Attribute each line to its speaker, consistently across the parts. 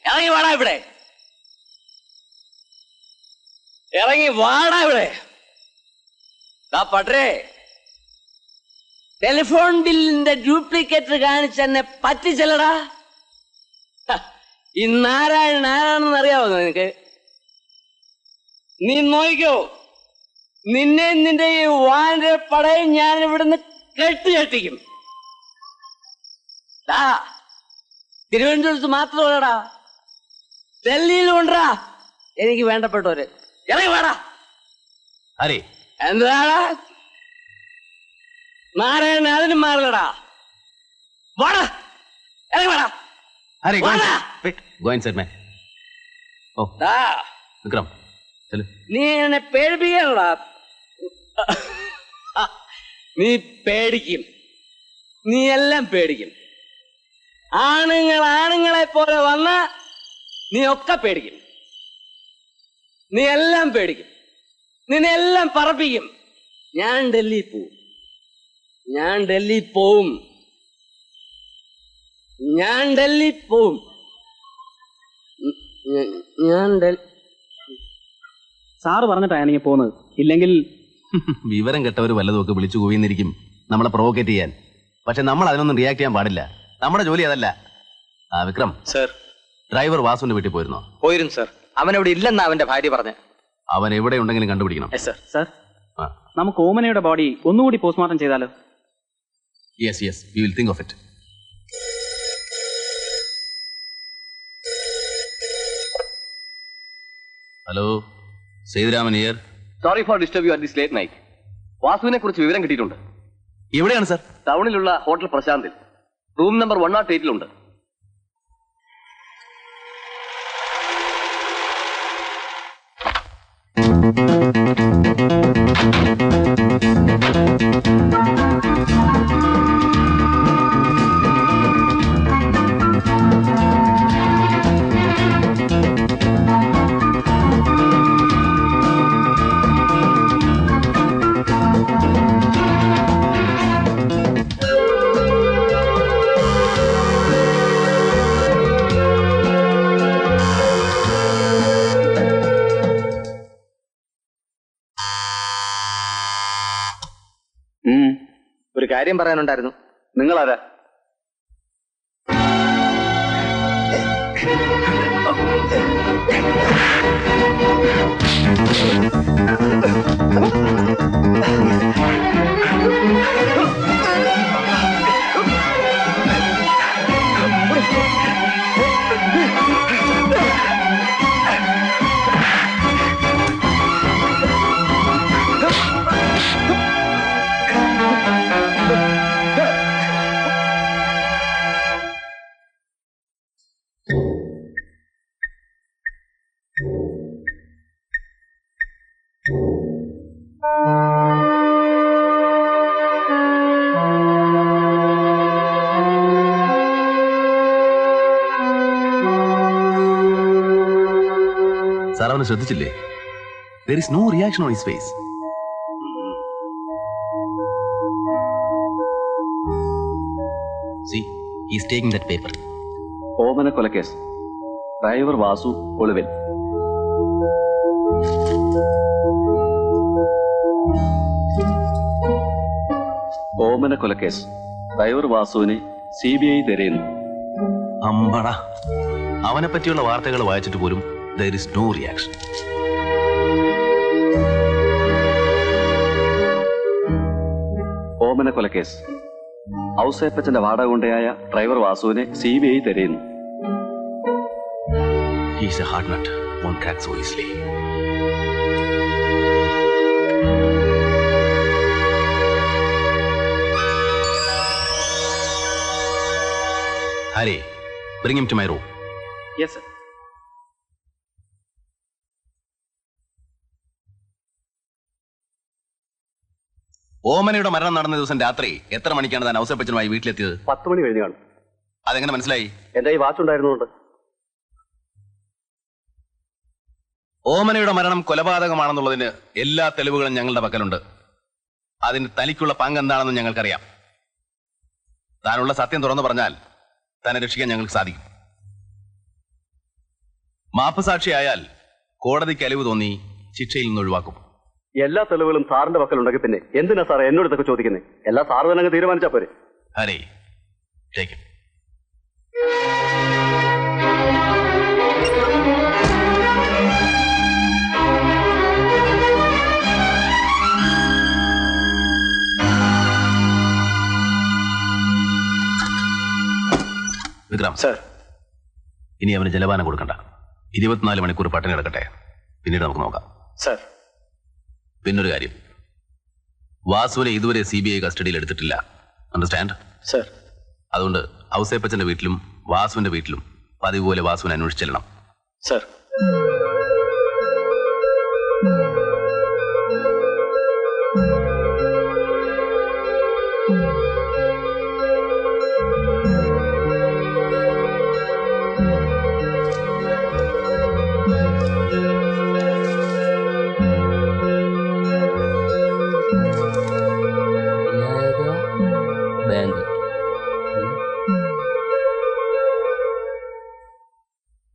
Speaker 1: ഇറങ്ങി വാടാ ഇവിടെ, ഇറങ്ങി വാടാ ഇവിടെ. പട്ടേ, ടെലിഫോൺ ബില്ലിന്റെ ഡ്യൂപ്ലിക്കേറ്റ് കാണിച്ച് എന്നെ പറ്റിച്ചല്ലടാ. ഈ നാരായണൻ ആരാണെന്ന് അറിയാവോ നിനക്ക്? നീ നോക്കിക്കോ, നിന്നെ നിന്റെ ഈ വാന്റെ പടയും ഞാൻ ഇവിടുന്ന് കെട്ടിക്കും. തിരുവനന്തപുരത്ത് മാത്രമല്ലടാ, ഡൽഹിയിലും ഉണ്ടാ എനിക്ക് വേണ്ടപ്പെട്ടവര്. ഇറങ്ങി വേടാ. എന്താടാ നാരായണൻ, അതിനും മാറില്ലടാ. വാടാ, ഇറങ്ങി വേടാ. നീ എന്നെ പേടിപ്പിക്കാനടാ. നീ പേടിക്കും, നീ എല്ലാം പേടിക്കും. ആണുങ്ങളെ പോലെ വന്ന നീ ഒക്കെ പേടിക്കും, നീ എല്ലാം പേടിക്കും, നിന്നെല്ലാം പറപ്പിക്കും. ഞാൻ ഡൽഹി പോവും, ഞാൻ ഡൽഹി പോവും, ഞാൻ ഡൽഹി പോവും, ഞാൻ
Speaker 2: സാറ് പറഞ്ഞിട്ടാണ് എനിക്ക് പോകുന്നത്. ഇല്ലെങ്കിൽ
Speaker 3: വിവരം കെട്ടവർ വല്ലതുമൊക്കെ വിളിച്ചു പോയിന്നിരിക്കും നമ്മളെ പ്രൊവോക്കേറ്റ് ചെയ്യാൻ. പക്ഷെ നമ്മൾ അതിനൊന്നും റിയാക്ട് ചെയ്യാൻ പാടില്ല. നമ്മുടെ ജോലി അതല്ല. വിക്രം
Speaker 4: സർ,
Speaker 3: ഡ്രൈവർ വാസുവിന്റെ വീട്ടിൽ പോയിരുന്നോ?
Speaker 4: പോയിരുന്നു സർ. അവൻ അവിടെ ഇല്ലെന്നാ അവന്റെ ഭാര്യ പറഞ്ഞ.
Speaker 3: അവൻ എവിടെ ഉണ്ടെങ്കിലും കണ്ടുപിടിക്കണം.
Speaker 2: സർ, നമുക്ക് ഓമനയുടെ ബോഡി ഒന്നുകൂടി പോസ്റ്റ്മോർട്ടം ചെയ്താലോ?
Speaker 3: Yes yes, we will think of it. Hello, Sethuraman here.
Speaker 5: Sorry for disturb you at this late night. വാസുവിനെ കുറിച്ച് വിവരം കിട്ടിയിട്ടുണ്ട്.
Speaker 3: എവിടെയാണ് സർ?
Speaker 5: ടൗണിലുള്ള ഹോട്ടൽ പ്രശാന്തിൽ, റൂം നമ്പർ 108
Speaker 4: ഒരു കാര്യം പറയാനുണ്ടായിരുന്നു.
Speaker 5: നിങ്ങളാരാ?
Speaker 3: സാർ അവനെ ശ്രദ്ധിച്ചില്ലേ? There is no reaction on his face. See, he is taking that paper.
Speaker 5: ഓമന കൊലക്കേസ്, ഡ്രൈവർ വാസു ഒളിവിൽ. ഓമന കൊലക്കേസ്, ഡ്രൈവർ വാസുവിനെ CBI തിരയുന്നു.
Speaker 3: അമ്പട, അവനെ പറ്റിയുള്ള വാർത്തകൾ വായിച്ചിട്ട് പോലും there is no reaction.
Speaker 5: ഓമന കൊലക്കേസ്, ഔസേപ്പച്ചന്റെ വാടക കൊണ്ടയായ ഡ്രൈവർ വാസുവിനെ CBI തിരയുന്നു.
Speaker 3: He is a hard nut, won't crack so easily. Hari, bring him to my room.
Speaker 2: Yes, sir.
Speaker 3: ഓമനയുടെ മരണം നടന്ന ദിവസം രാത്രി എത്ര മണിക്കാണ് താൻ ഔസേപ്പച്ചനുമായി വീട്ടിലെത്തിയത്?
Speaker 5: 10 മണി കഴിഞ്ഞാണ്.
Speaker 3: അതെങ്ങനെ മനസ്സിലായി?
Speaker 5: എന്റെ ഈ വാച്ച് ഉണ്ടായിരുന്നുകൊണ്ട്.
Speaker 3: ഓമനയുടെ മരണം കൊലപാതകമാണെന്നുള്ളതിന് എല്ലാ തെളിവുകളും ഞങ്ങളുടെ പക്കലുണ്ട്. അതിന് തനിക്കുള്ള പങ്ക് എന്താണെന്ന് ഞങ്ങൾക്കറിയാം. താനുള്ള സത്യം തുറന്നു പറഞ്ഞാൽ തന്നെ രക്ഷിക്കാൻ ഞങ്ങൾക്ക് സാധിക്കും. മാപ്പ് സാക്ഷിയായാൽ കോടതിക്ക് അലിവ് തോന്നി ശിക്ഷയിൽ നിന്ന് ഒഴിവാക്കും.
Speaker 5: എല്ലാ തെളിവുകളും സാറിന്റെ പക്കലുണ്ടെങ്കിൽ പിന്നെ എന്തിനാ സാറേ എന്നോട് ഇതൊക്കെ ചോദിക്കുന്നത്? എല്ലാ സാറ് തന്നെ തീരുമാനിച്ചാ പോരെ.
Speaker 3: ഹരേ ജയിക്കും. വിക്രം
Speaker 4: സർ,
Speaker 3: ഇനി അവന് ജലപാനം കൊടുക്കണ്ട. 24 മണിക്കൂർ പട്ടിണി കിടക്കട്ടെ, പിന്നീട് നമുക്ക് നോക്കാം.
Speaker 4: സർ.
Speaker 3: പിന്നൊരു കാര്യം, വാസുവിനെ ഇതുവരെ CBI കസ്റ്റഡിയിൽ എടുത്തിട്ടില്ല. അണ്ടർസ്റ്റാൻഡ്?
Speaker 4: സർ.
Speaker 3: അതുകൊണ്ട് ഔസേപ്പച്ചന്റെ വീട്ടിലും വാസുവിന്റെ വീട്ടിലും പതിവ് പോലെ വാസുവിനെ അന്വേഷിച്ചെല്ലണം.
Speaker 4: സർ.
Speaker 1: ബാങ്ക്.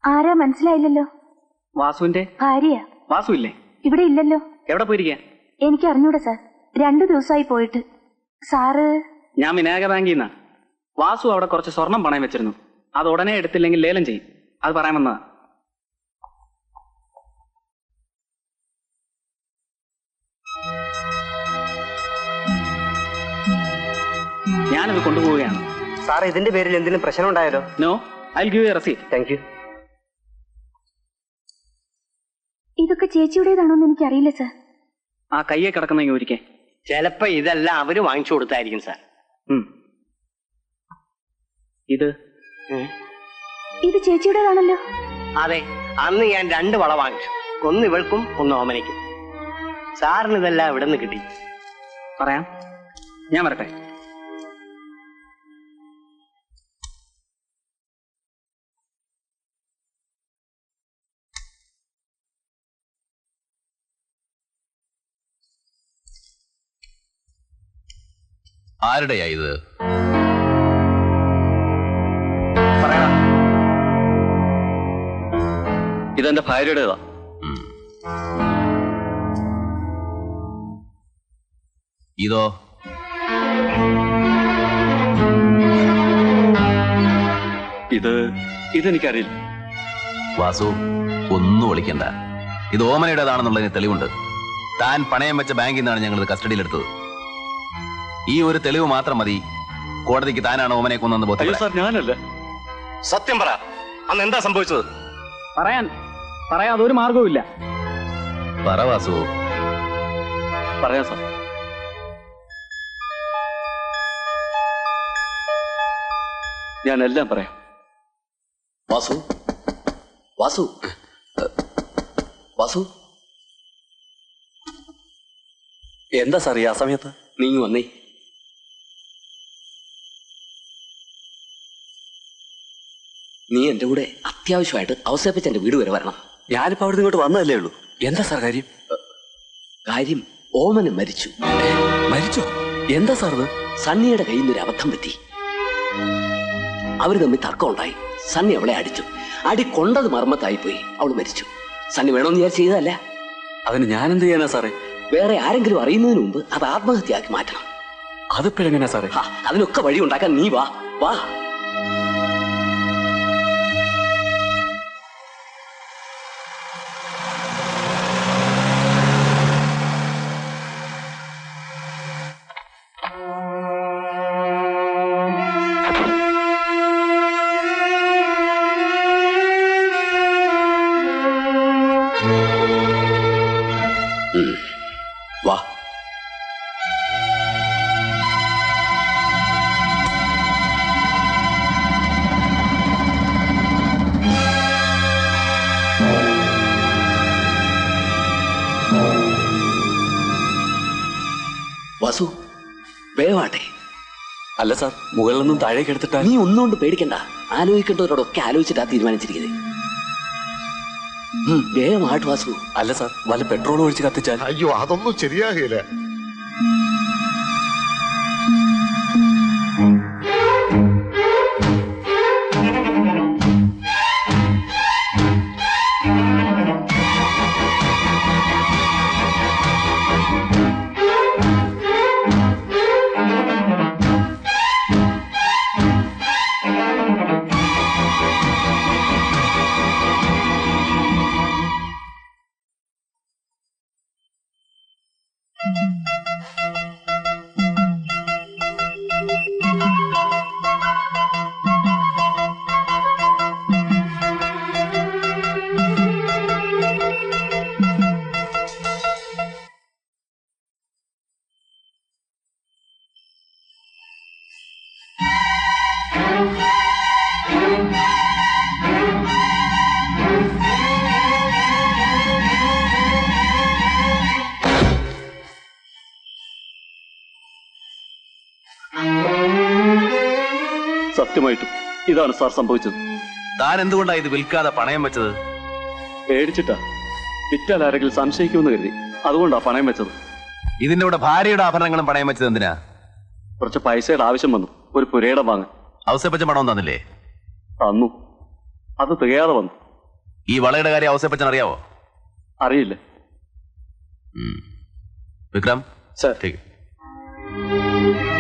Speaker 6: ആരാ മനസ്സിലായില്ലല്ലോ?
Speaker 2: വാസുവിന്റെ
Speaker 6: ഭാര്യയാ.
Speaker 2: വാസു ഇല്ലേ?
Speaker 6: ഇവിടെ ഇല്ലല്ലോ.
Speaker 2: എവിടെ പോയിരിക്കാ?
Speaker 6: എനിക്ക് അറിഞ്ഞൂടാ സാർ, 2 ദിവസമായി പോയിട്ട്. സാറ്?
Speaker 2: ഞാൻ വിനായക ബാങ്കിൽ നിന്നാ. വാസു അവിടെ കുറച്ച് സ്വർണം പണയം വെച്ചിരുന്നു. അത് ഉടനെ എടുത്തില്ലെങ്കിൽ ലേലം ചെയ്യും. അത് പറയാൻ വന്നതാ. ഞാനത് കൊണ്ടുപോവുകയാണ്.
Speaker 4: സാർ, ഇതിന്റെ പേരിൽ എന്തെങ്കിലും പ്രശ്നം ഉണ്ടായാലോ?
Speaker 2: No, I will give you a receipt.
Speaker 4: Thank you.
Speaker 6: ഇതൊക്കെ ചേച്ചിയുടേതാണോന്ന് എനിക്കറിയില്ല സാർ.
Speaker 2: ആ കയ്യെ കിടക്കുന്ന ഒരിക്കൽ
Speaker 1: ചിലപ്പോ ഇതെല്ലാം അവര് വാങ്ങിച്ചു കൊടുത്തായിരിക്കും സാർ.
Speaker 2: ഇത്
Speaker 6: ഇത് ചേച്ചിയുടേതാണല്ലോ.
Speaker 1: അതെ, അന്ന് ഞാൻ 2 വള വാങ്ങിച്ചു. ഒന്ന് ഇവൾക്കും ഒന്ന് ഓമനയ്ക്കും. സാറിന് ഇതെല്ലാം ഇവിടെ നിന്ന് കിട്ടി.
Speaker 2: പറയാം, ഞാൻ വരട്ടെ.
Speaker 3: ആരുടെയാ ഇത്?
Speaker 2: പറയാം.
Speaker 5: ഇതെന്റെ ഭാര്യയുടേതാ.
Speaker 3: ഇതോ?
Speaker 5: ഇതെനിക്കറിയില്ല.
Speaker 3: വാസു, ഒന്നും ഒളിക്കണ്ട. ഇത് ഓമനയുടേതാണെന്നുള്ളതിന് തെളിവുണ്ട്. താൻ പണയം വെച്ച ബാങ്കിൽ നിന്നാണ് ഞങ്ങൾ കസ്റ്റഡിയിലെടുത്തത്. ഈ ഒരു തെളിവ് മാത്രം മതി കോടതിക്ക് താനാണ് ഓമനെ കൊന്നെന്ന് ബോധ്യം.
Speaker 5: സാർ, ഞാനല്ല.
Speaker 3: സത്യം പറ, അന്ന് എന്താ സംഭവിച്ചത്?
Speaker 2: പറയാൻ അതൊരു മാർഗവുമില്ല.
Speaker 3: പറ വാസു.
Speaker 5: പറയാം സാർ. ഞാനെല്ലാം പറയാം.
Speaker 3: വാസു, വാസു, വാസു,
Speaker 5: എന്താ സാർ ഈ ആ സമയത്ത്?
Speaker 3: നീ വന്നേ. നീ എന്റെ കൂടെ അത്യാവശ്യമായിട്ട് ഔസേപ്പച്ചന്റെ വീട് വരെ വരണം.
Speaker 5: ഞാനിപ്പോ അവിടെ ഇങ്ങോട്ട് വന്നതല്ലേ ഉള്ളൂ. എന്താ സാർ കാര്യം?
Speaker 3: കാര്യം, ഓമന് മരിച്ചു.
Speaker 5: മരിച്ചോ? എന്താ സാർ ഇത്?
Speaker 3: സണ്ണിയുടെ കയ്യിൽ നിന്നൊരു അബദ്ധം പറ്റി. അവര് തമ്മിൽ തർക്കം ഉണ്ടായി. സണ്ണി അവളെ അടിച്ചു. അടി കൊണ്ടത് മർമ്മത്തായി പോയി. അവൾ മരിച്ചു. സണ്ണി വേണമെന്ന് വിചാരിച്ച് ചെയ്തതല്ല.
Speaker 5: അതിന് ഞാൻ എന്ത് ചെയ്യാനാ സാറേ?
Speaker 3: വേറെ ആരെങ്കിലും അറിയുന്നതിന് മുമ്പ് അത് ആത്മഹത്യയാക്കി മാറ്റണം.
Speaker 5: അതിപ്പോഴെങ്ങനെയാ സാറേ?
Speaker 3: അതിനൊക്കെ വഴി ഉണ്ടാക്കാൻ നീ വാ. വാ. വാ. വാസു, വേവാട്ടെ.
Speaker 5: അല്ല സാർ, മുകളിൽ നിന്നും താഴേക്ക് എടുത്തിട്ടാ.
Speaker 3: നീ ഒന്നുകൊണ്ട് പേടിക്കണ്ട. ആലോചിക്കേണ്ടവരോടൊക്കെ ആലോചിച്ചിട്ടാ തീരുമാനിച്ചിരിക്കുന്നത്. വേഗമായിട്ട് വാസു.
Speaker 5: അല്ല സാർ, വല്ല പെട്രോൾ ഒഴിച്ച് കത്തിച്ചാൽ?
Speaker 7: അയ്യോ, അതൊന്നും ശരിയാകില്ല.
Speaker 5: സത്യമായിട്ടും ഇതാണ് സാർ സംഭവിച്ചത്.
Speaker 3: താൻ എന്തുകൊണ്ടാ ഇത് വിൽക്കാതെ പണയം വെച്ചത്?
Speaker 5: പേടിച്ചിട്ടാ. വിറ്റാൽ ആരെങ്കിലും സംശയിക്കുമെന്ന് കരുതി. അതുകൊണ്ടാ പണയം വെച്ചത്.
Speaker 3: ഇതിന്റെ കൂടെ ഭാര്യയുടെ ആഭരണങ്ങളും പണയം വെച്ചത് എന്തിനാ?
Speaker 5: കുറച്ച് പൈസയുടെ ആവശ്യം വന്നു. ഒരു പുരയിടം വാങ്ങാൻ.
Speaker 3: ഔസേപ്പച്ച പണം തന്നില്ലേ?
Speaker 5: തന്നു. അത് തികയാതെ വന്നു.
Speaker 3: ഈ വളയുടെ കാര്യം ഔസേപ്പച്ചൻ അറിയാവോ?
Speaker 5: അറിയില്ല.
Speaker 3: വിക്രം
Speaker 5: സർ.
Speaker 3: ठीक है.